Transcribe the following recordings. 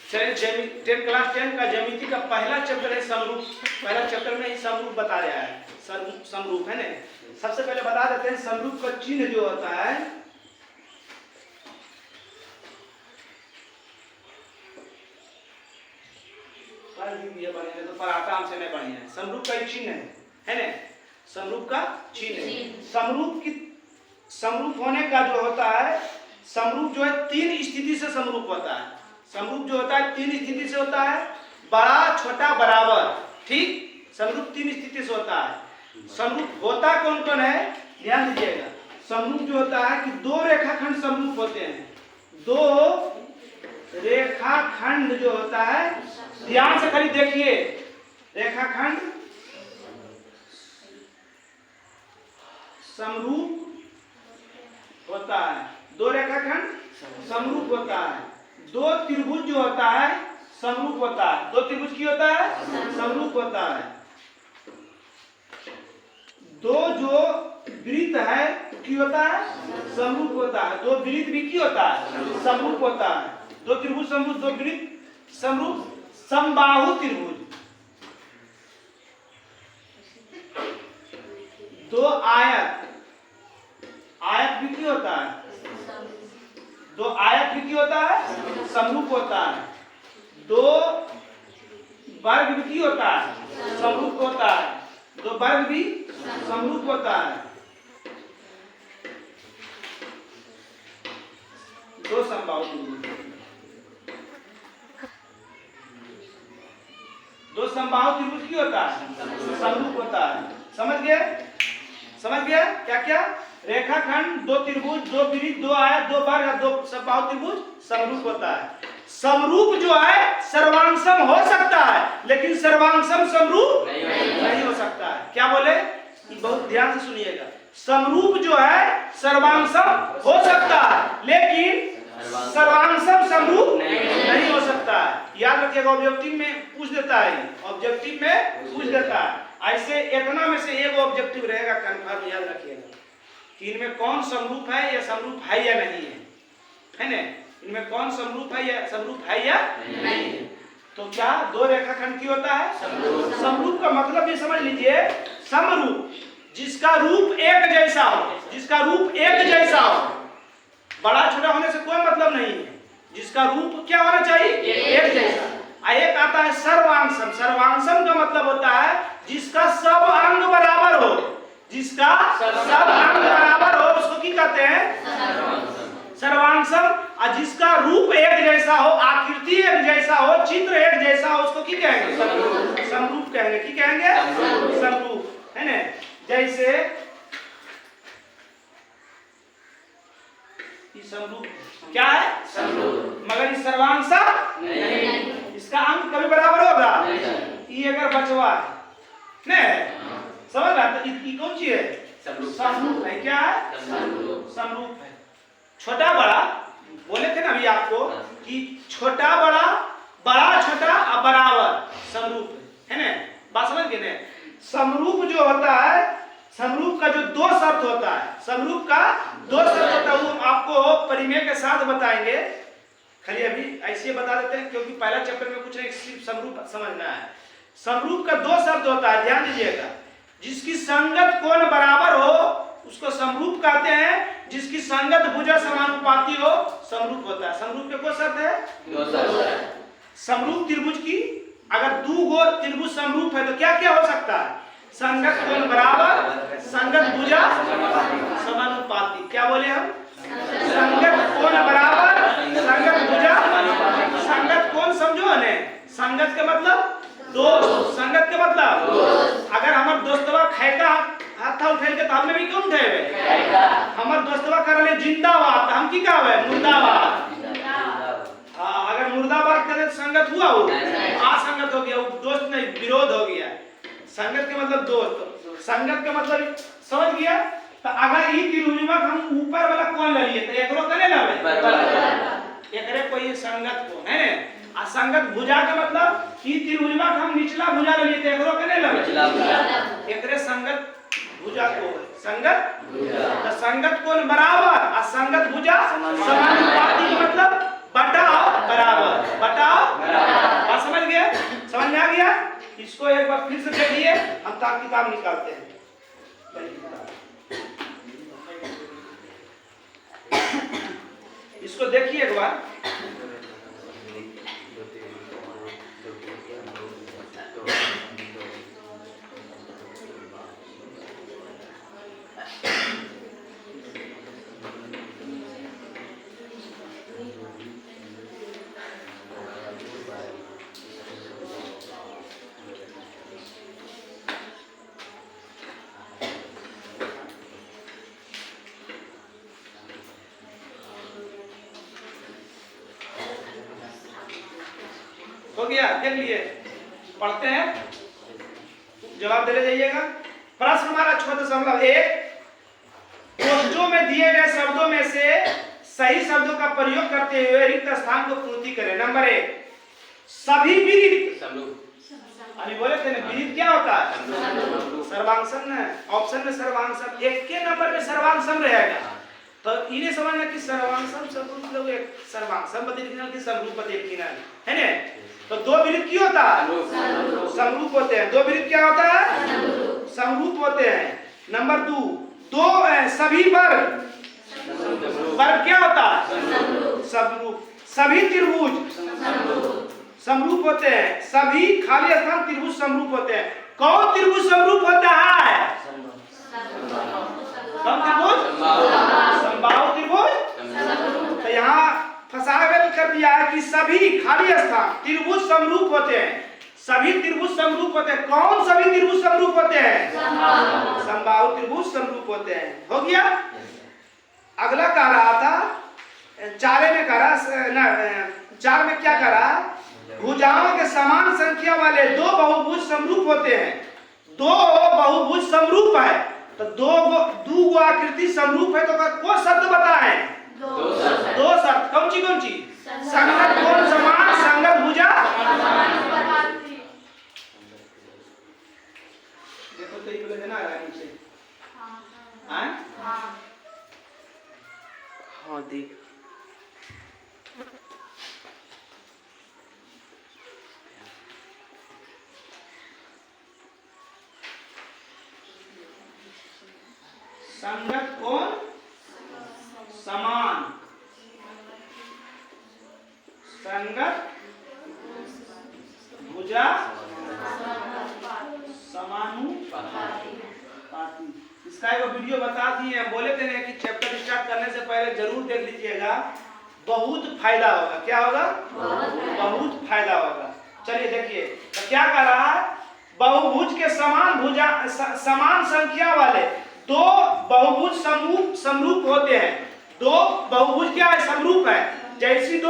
चलिए 10 क्लास 10 का ज्यामिति का पहला चैप्टर है समरूप। पहला चैप्टर में ही समरूप बता रहा है, समरूप है ना। सबसे पहले बता देते हैं समरूप का चिन्ह जो होता है, तो पराक्रम से नहीं बढ़िया है। समरूप का एक चिन्ह है ना, समरूप का चिन्ह है। समरूप होने का जो होता है, समरूप जो है 3 स्थिति से समरूप होता है। समरूप जो होता है 3 स्थिति से होता है, बड़ा छोटा बराबर, ठीक। समरूप 3 स्थिति से होता है। समरूप होता कौन कौन है, ध्यान दीजिएगा। समरूप जो होता है कि 2 रेखाखंड समरूप होते हैं। 2 रेखाखंड जो होता है, ध्यान से खाली देखिए, रेखाखंड समरूप होता है। 2 रेखाखंड समरूप होता है। 2 त्रिभुज जो होता है समरूप होता है। 2 त्रिभुज की होता है, समरूप होता है। 2 जो वृत्त है की होता है, समरूप होता है। 2 वृत्त भी की होता है, समरूप होता है। 2 त्रिभुज समरूप, 2 वृत्त समरूप। समबाहु त्रिभुज, 2 आयत, आयत भी की होता है। 2 आयत भी की होता है, समरूप होता है। 2 वर्ग भी की होता है, समरूप होता है। 2 वर्ग भी समरूप होता है। 2 समबाहु त्रिभुज, 2 समबाहु त्रिभुज की होता है, समरूप होता है। समझ गए, समझ गया क्या क्या? रेखाखंड, 2 त्रिभुज, 2 वृत्त, 2 आयत, 2 वर्ग, 2 समबाहु त्रिभुज, समरूप होता है। समरूप जो है सर्वांगसम हो सकता है, लेकिन सर्वांगसम समरूप नहीं हो सकता है। क्या बोले, बहुत ध्यान से सुनिएगा। समरूप जो है सर्वांगसम हो सकता है, लेकिन सर्वांगसम समरूप नहीं हो सकता है। याद रखिएगा, ऑब्जेक्टिव में पूछ देता है, ऑब्जेक्टिव में पूछ देता है। ऐसे इतना में से एक ऑब्जेक्टिव रहेगा, कंफर्म याद रखिएगा कि इनमें कौन समरूप है या समरूप है या नहीं है ना। इनमें कौन समरूप है या समरूप है या नहीं है। तो क्या 2 रेखाखंड की होता है, समरूप का मतलब ये समझ लीजिए, समरूप जिसका रूप एक जैसा हो, जिसका रूप एक जैसा हो। बड़ा छोटा होने से कोई मतलब नहीं है, जिसका रूप क्या होना चाहिए, एक जैसा। एक आता है सर्वांगसम। सर्वांगसम का मतलब होता है जिसका सब अंग बराबर हो, जिसका सब अंग बराबर हो उसको की कहते हैं, सर्वांगसम। और जिसका रूप एक जैसा हो, आकृति एक जैसा हो, चित्र एक जैसा हो, उसको की कहेंगे, समरूप कहेंगे। की कहेंगे, समरूप, है ना। जैसे समरूप क्या है, समरूप, मगर इस सर्वांगसम नहीं। इसका अंग कभी बराबर होगा, ये अगर बचवा है नहीं, समझ रहा, तो ये कौन चीज है, समरूप है। क्या है, समरूप है। छोटा बड़ा बोले थे ना अभी आपको कि छोटा बड़ा, बड़ा छोटा और बराबर समरूप है ना। बात समझ गए ना। समरूप जो होता है, समरूप का जो 2 शर्त होता है, समरूप का 2 शर्त होता है, वो आपको परिमेय के साथ बताएंगे। खाली अभी ऐसे बता देते हैं क्योंकि पहला चैप्टर में कुछ नहीं, सिर्फ समरूप समझना है। समरूप का 2 शर्त होता है, ध्यान दीजिएगा। जिसकी संगत कोण बराबर हो उसको समरूप कहते हैं। जिसकी संगत भुजा समानुपाती हो समरूप होता है। समरूप के कोई शर्त है, 2 शर्त। समरूप त्रिभुज की अगर 2 त्रिभुज समरूप है तो क्या क्या हो सकता है, संगत कोण बराबर, संगत भुजा समानुपाती। क्या बोले हम, संगत कोण बराबर, संगत भुजा। संगत कोण समझो ने, संगत के मतलब दोस्त, संगत के मतलब अगर हमार दोस्तवा खैका हाथ उठेल के तो हमने भी क्यों उठेबे, हमार दोस्तवा कर ले जिंदाबाद, हम की कहबे, मुर्दाबाद। अगर मुर्दाबाद करे तो संगत हुआ, वो असंगत हो गया, वो दोस्त नहीं, विरोध हो गया। संगत के मतलब दोस्त, संगत के मतलब समझ गया। तो अगर ई त्रिभुजवा हम ऊपर वाला कोण ले लिए तो एकरो कने लेबे, एकरे कोई संगत को है ने। आ संगत भुजा के मतलब ई त्रिभुजवा हम निचला भुजा ले लिए तो एकरो कने लेबे, एकरे संगत भुजा को, संगत भुजा। तो संगत कोण बराबर और संगत भुजा समानुपाती, मतलब बटाओ बराबर, बटाओ किताब निकालते हैं। इसको देखिए एक बार। हो गया, देख लिए, पढ़ते हैं, जवाब दे जाइएगा। प्रश्न हमारा 6.1 कोष्ठों में दिए गए शब्दों में से सही शब्दों का प्रयोग करते हुए रिक्त स्थान को पूर्ति करें। नंबर 1 सभी विदित। अभी बोले थे ना विदित क्या होता है? सर्वांगसम है। ऑप्शन में सर्वांगसम, एक के नंबर में सर्वांगसम रहेगा, तो इन्हें समझना कि सर्वांगसम समरूप लोग एक सर्वांगसम बदल की समरूप बदल है ना। तो दो विरुद्ध क्या होता है? समरूप होते हैं। दो विरुद्ध क्या होता है? समरूप होते हैं। नंबर 2 दो सभी वर्ग क्या होता है? समरूप। सभी त्रिभुज समरूप होते हैं। सभी खाली स्थान त्रिभुज समरूप होते हैं। कौन त्रिभुज समरूप होता है? कौन त्रिभुज? समबाहु त्रिभुज। तो यहाँ फसावेल कर दिया है कि सभी खाली स्थान त्रिभुज समरूप होते हैं। सभी त्रिभुज समरूप होते हैं। कौन सभी त्रिभुज समरूप होते हैं? समबाहु त्रिभुज समरूप होते हैं। हो गया। अगला कह रहा था 4 में कह रहा 4 में क्या कह रहा? भुजाओं के समान संख्या वाले दो बहुभुज समरूप होते हैं। दो बहुभुज समरूप है तो दो आकृति समरूप है, तो कौन शब्द बताएं? दो शब्द। कौन सी? संगत कोण समान, संगत भुजा। देखो तो ये बोले ना नीचे। हाँ देख। संगत कोण समान, संगत भुजा समानुपाती। इसका एक वीडियो बता दिए, बोले थे ना कि चैप्टर स्टार्ट करने से पहले जरूर देख लीजिएगा, बहुत फायदा होगा। क्या होगा? बहुत फायदा होगा। चलिए देखिए, तो क्या कर रहा है? बहुभुज के समान भुजा समान संख्या वाले दो बहुभुज समरूप होते हैं। दो बहुभुज क्या है? समरूप है। जैसी दो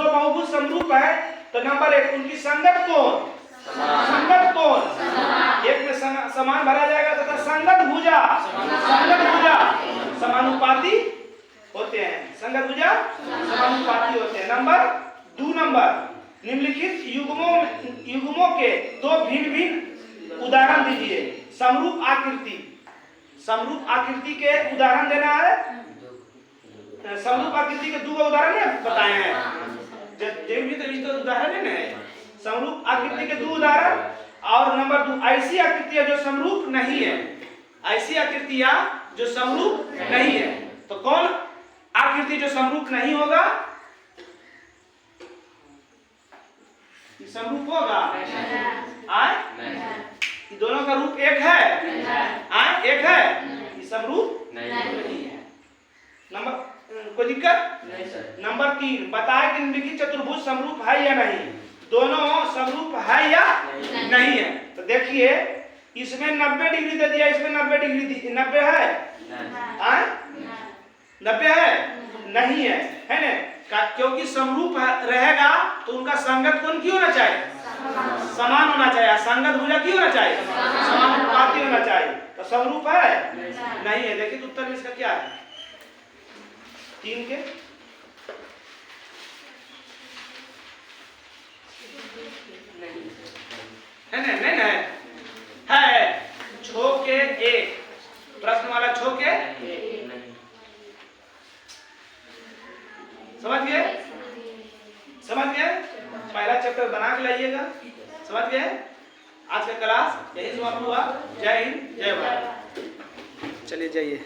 बहुभुज समरूप है तो नंबर 1 उनकी संगत कोण, संगत कोण एक में समान भरा जाएगा तथा संगत भुजा समानुपाती होते हैं। संगत भुजा समानुपाती होते हैं। नंबर 2 निम्नलिखित युग्मों के दो भिन्न भिन्न उदाहरण दीजिए। समरूप आकृति के उदाहरण देना है। समरूप आकृति के 2 उदाहरण बताए हैं। तो उदाहरण है ना, समरूप आकृति के 2 उदाहरण। और नंबर 2 ऐसी आकृतियां जो समरूप नहीं है। ऐसी आकृतियां जो समरूप नहीं है। तो कौन आकृति जो समरूप नहीं होगा? समरूप होगा? ये दोनों का रूप एक है? एक है। ये समरूप नहीं है। नंबर कोई दिक्कत? नंबर 3 बताए कि निम्नलिखित चतुर्भुज समरूप है या नहीं। दोनों समरूप है या नहीं है। तो देखिए, इसमें 90 डिग्री दे दिया, इसमें 90 डिग्री 90 है? 90 है? नहीं है ना? क्योंकि समरूप रहेगा तो उनका संगत कोण क्यों होना चाहिए? समान होना चाहिए। संगत भुजा क्यों होना चाहिए? समानुपाती होना चाहिए। तो समरूप है? नहीं है। देखिए उत्तर में इसका क्या है? 3 के है ना? नहीं है। 6 के 1 प्रश्न वाला 6 के समझ गए? पहला चैप्टर बना के लाइएगा। समझ गए? आज का क्लास यही समाप्त हुआ। जय हिंद, जय भारत। चलिए जाइए।